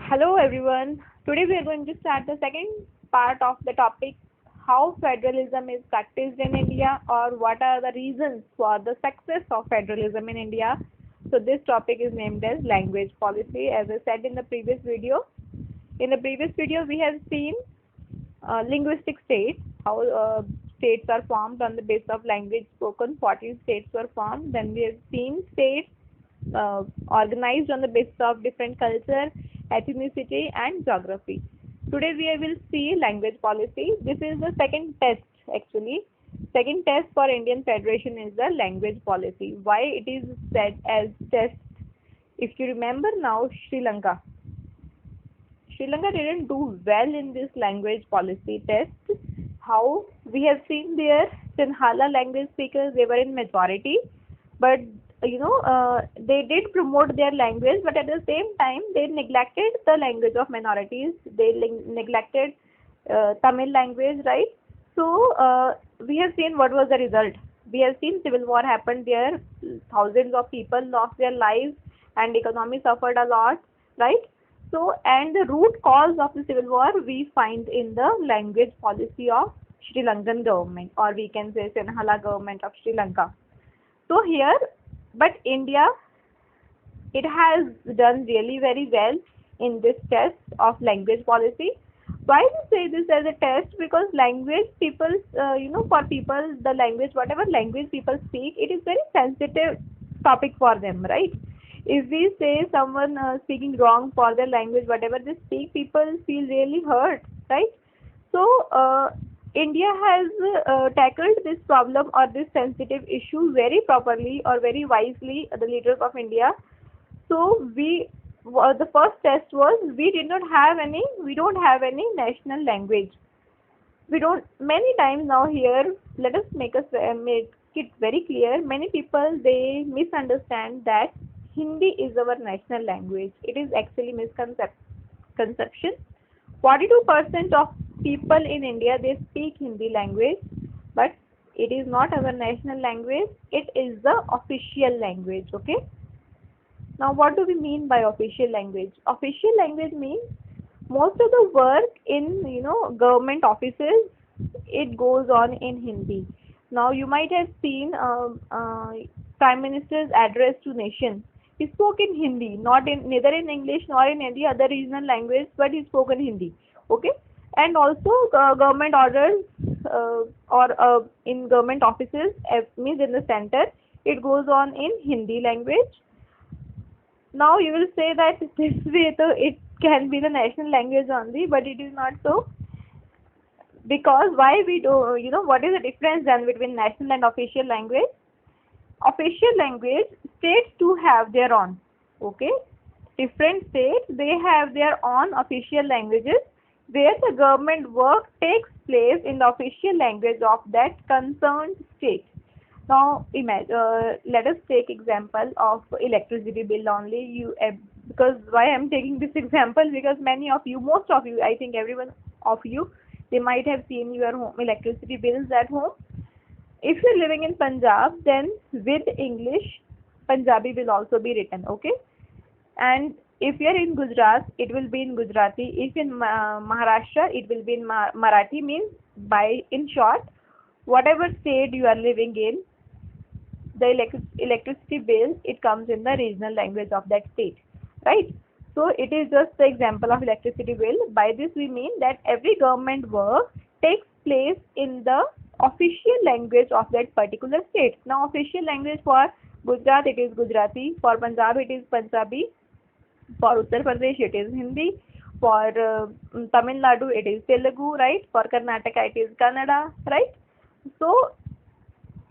Hello everyone. Today we are going to start the second part of the topic, how federalism is practiced in India, or what are the reasons for the success of federalism in India. So this topic is named as language policy. As I said in the previous video, we have seen linguistic states, how states are formed on the basis of language spoken. 14 states were formed. Then we have seen states organized on the basis of different culture, ethnicity, and geography. Today we will see language policy. This is the second test actually. Second test for Indian Federation is the language policy. Why it is said as test? If you remember now, Sri Lanka didn't do well in this language policy test. How we have seen their Sinhala language speakers, they were in majority, but they did promote their language, but at the same time they neglected the language of minorities. They neglected Tamil language, right? So we have seen what was the result. We have seen civil war happened there. Thousands of people lost their lives, and economy suffered a lot, right? So, and the root cause of the civil war we find in the language policy of Sri Lankan government, or we can say Sinhala government of Sri Lanka. So here, but India, it has done really very well in this test of language policy. Why we say this as a test? Because language people, for people, the language, whatever language people speak, it is very sensitive topic for them, right? If we say someone speaking wrong for their language, whatever they speak, people feel really hurt, right? So India has tackled this problem or this sensitive issue very properly or very wisely, the leaders of India. So the first test was we don't have any national language. We don't, many times now here, let us make it very clear. Many people, they misunderstand that Hindi is our national language. It is actually misconception. 42% of people in India, they speak Hindi language, but it is not our national language. It is the official language. Okay. Now, what do we mean by official language? Official language means most of the work in government offices, it goes on in Hindi. Now, you might have seen Prime Minister's address to nation. He spoke in Hindi, neither in English nor in any other regional language, but he spoke in Hindi. Okay, and also government orders or in government offices, means in the center, it goes on in Hindi language. Now you will say that this way it can be the national language only, but it is not so. Because why we do, what is the difference then between national and official language? Official language, states do have their own. Okay, different states, they have their own official languages where the government work takes place in the official language of that concerned state. Now imagine, let us take example of electricity bill only. Because why I am taking this example, because many of you, most of you, I think everyone of you, they might have seen your home electricity bills at home. If you're living in Punjab, then with English, Punjabi will also be written. Okay, and if you're in Gujarat, it will be in Gujarati. If in Maharashtra, it will be in Marathi. Means, in short, whatever state you are living in, the electricity bill, it comes in the regional language of that state, right? So it is just the example of electricity bill. By this we mean that every government work takes place in the official language of that particular state. Now official language for Gujarat, it is Gujarati. For Punjab, it is Punjabi. For Uttar Pradesh, it is Hindi. For Tamil Nadu, it is Telugu, right? For Karnataka, it is Kannada, right? So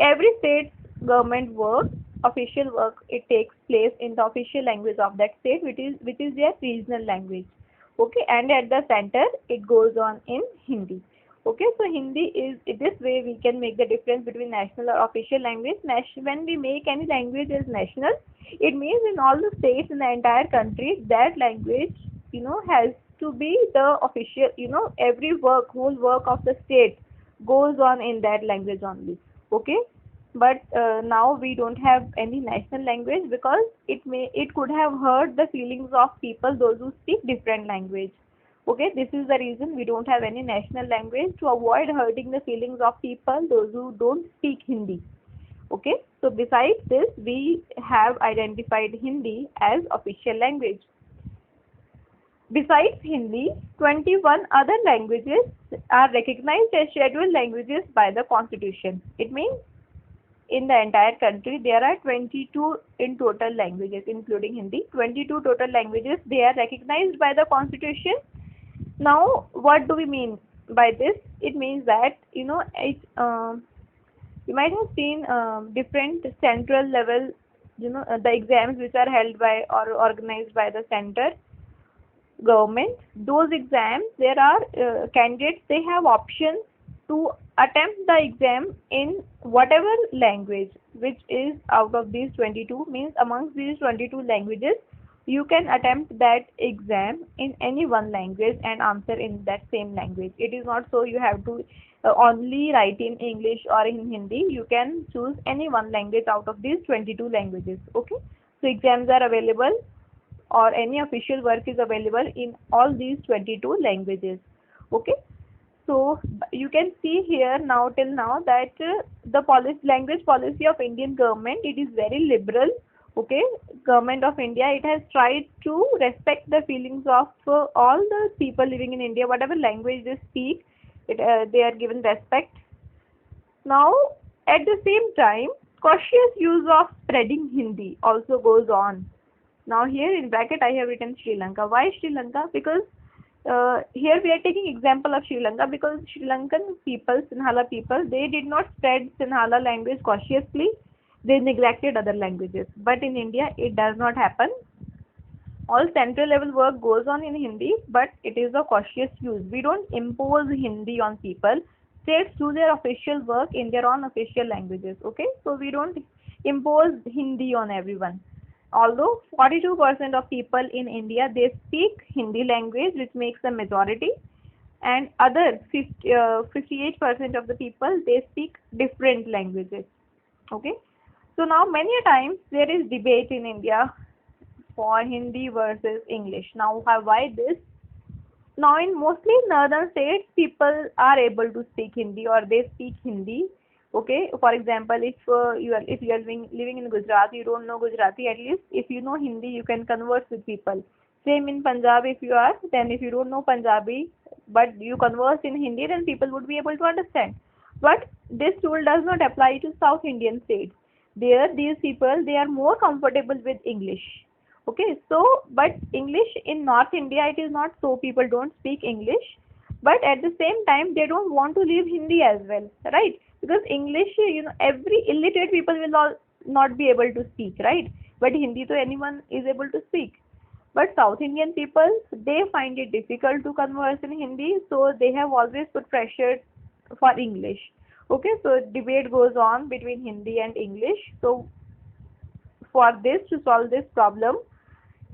every state's government work, official work, it takes place in the official language of that state, which is their regional language. Okay, and at the center, it goes on in Hindi. Okay, so Hindi is, this way we can make the difference between national or official language. When we make any language as national, it means in all the states in the entire country, that language, has to be the official, every whole work of the state goes on in that language only. Okay, but now we don't have any national language because it could have hurt the feelings of people those who speak different language. Okay, this is the reason we don't have any national language, to avoid hurting the feelings of people those who don't speak Hindi. Okay, so besides this, we have identified Hindi as official language. Besides Hindi, 21 other languages are recognized as scheduled languages by the Constitution. It means in the entire country there are 22 in total languages, including Hindi. 22 total languages, they are recognized by the Constitution. Now, what do we mean by this? It means that, you might have seen different central level, the exams which are held by or organized by the center government. Those exams, there are candidates, they have options to attempt the exam in whatever language which is out of these 22, means amongst these 22 languages you can attempt that exam in any one language and answer in that same language. It is not so you have to only write in English or in Hindi. You can choose any one language out of these 22 languages. Okay, so exams are available, or any official work is available in all these 22 languages. Okay, so you can see here now, till now, that the language policy of Indian government, it is very liberal. Okay, government of India, it has tried to respect the feelings of all the people living in India. Whatever language they speak, they are given respect. Now, at the same time, cautious use of spreading Hindi also goes on. Now here in bracket I have written Sri Lanka. Why Sri Lanka? Because here we are taking example of Sri Lanka, because Sri Lankan people, Sinhala people, they did not spread Sinhala language cautiously. They neglected other languages. But in India, it does not happen. All central level work goes on in Hindi, but it is a cautious use. We don't impose Hindi on people. States do their official work in their own official languages. Okay, so we don't impose Hindi on everyone. Although 42% of people in India, they speak Hindi language, which makes the majority, and other 58% of the people, they speak different languages. Okay, so now many a times there is debate in India for Hindi versus English. Now, why this? Now, in mostly northern states, people are able to speak Hindi, or they speak Hindi. Okay, for example, if you are living in Gujarat, you don't know Gujarati, at least if you know Hindi, you can converse with people. Same in Punjab, if you don't know Punjabi, but you converse in Hindi, then people would be able to understand. But this rule does not apply to South Indian states. There, these people, they are more comfortable with English. Okay, so, but English in North India, it is not so people don't speak English, but at the same time, they don't want to leave Hindi as well, right? Because English, every illiterate people will not be able to speak, right? But Hindi, to anyone is able to speak. But South Indian people, they find it difficult to converse in Hindi, so they have always put pressure for English. Okay, so debate goes on between Hindi and English. So for this, to solve this problem,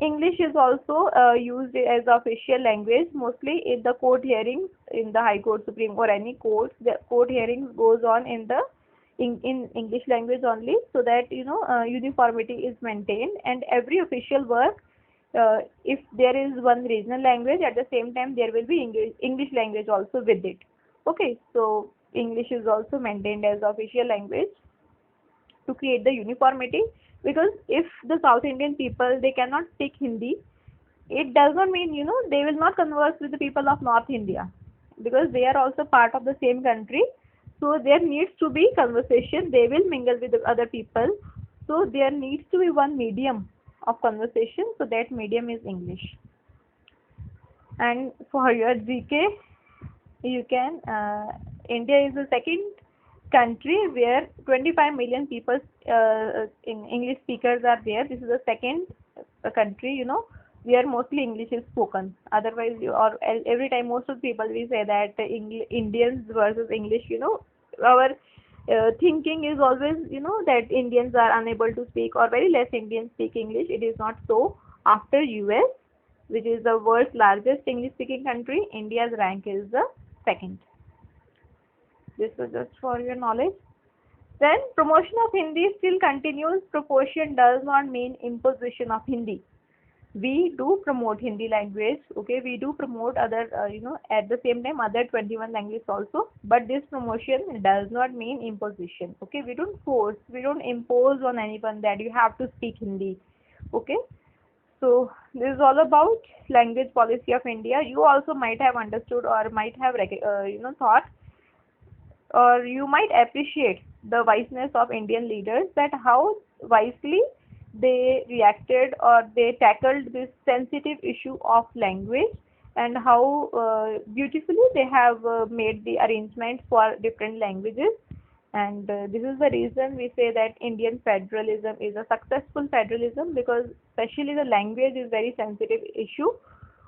English is also used as official language, mostly in the court hearings, in the High Court, Supreme, or any courts. The court hearings goes on in English language only, so that uniformity is maintained, and every official work, if there is one regional language, at the same time there will be English language also with it. Okay, so English is also maintained as official language to create the uniformity. Because if the South Indian people, they cannot speak Hindi, it does not mean, they will not converse with the people of North India, because they are also part of the same country. So there needs to be conversation. They will mingle with the other people. So there needs to be one medium of conversation. So that medium is English. And for your GK, you can, India is the second country where 25 million people in English speakers are there. This is the second country, where mostly English is spoken. Otherwise, every time most of the people we say that Indians versus English, our thinking is always, that Indians are unable to speak, or very less Indians speak English. It is not so. After US, which is the world's largest English speaking country, India's rank is the second. This was just for your knowledge. Then promotion of Hindi still continues. Proportion does not mean imposition of Hindi. We do promote Hindi language, okay, we do promote other at the same time other 21 languages also, but this promotion does not mean imposition, okay. We don't force, we don't impose on anyone that you have to speak Hindi, okay. So this is all about language policy of India. You also might have understood or might have thought, or you might appreciate the wiseness of Indian leaders, that how wisely they reacted or they tackled this sensitive issue of language, and how beautifully they have made the arrangements for different languages. And this is the reason we say that Indian federalism is a successful federalism, because especially the language is very sensitive issue,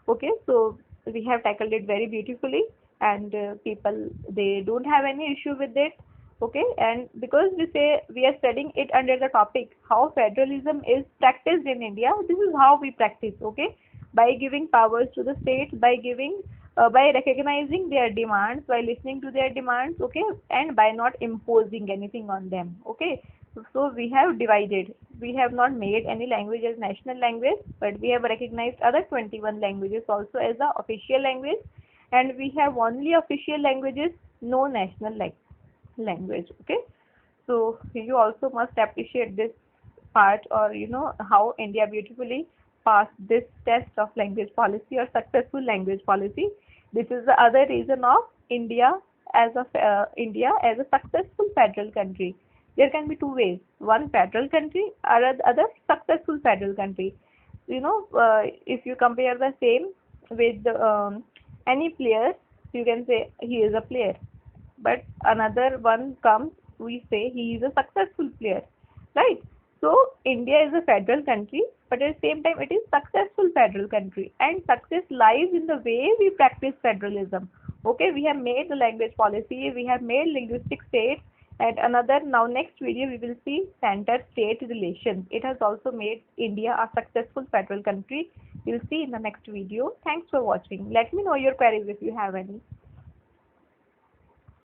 okay. So we have tackled it very beautifully, and people, they don't have any issue with it, okay. And because we say we are studying it under the topic how federalism is practiced in India, this is how we practice, okay, by giving powers to the states, by giving by recognizing their demands, by listening to their demands, okay, and by not imposing anything on them, okay. So we have divided, we have not made any language as national language, but we have recognized other 21 languages also as the official language, and we have only official languages, no national language, okay. So you also must appreciate this part, or how India beautifully passed this test of language policy or successful language policy. This is the other reason of India as a successful federal country. There can be two ways: one federal country, or the other successful federal country. If you compare the same with any player, you can say he is a player, but another one comes, we say he is a successful player, right? So India is a federal country, but at the same time it is successful federal country, and success lies in the way we practice federalism, okay. We have made the language policy, we have made linguistic states, and another, now next video we will see center state relations. It has also made India a successful federal country. We'll see in the next video. Thanks for watching. Let me know your queries if you have any.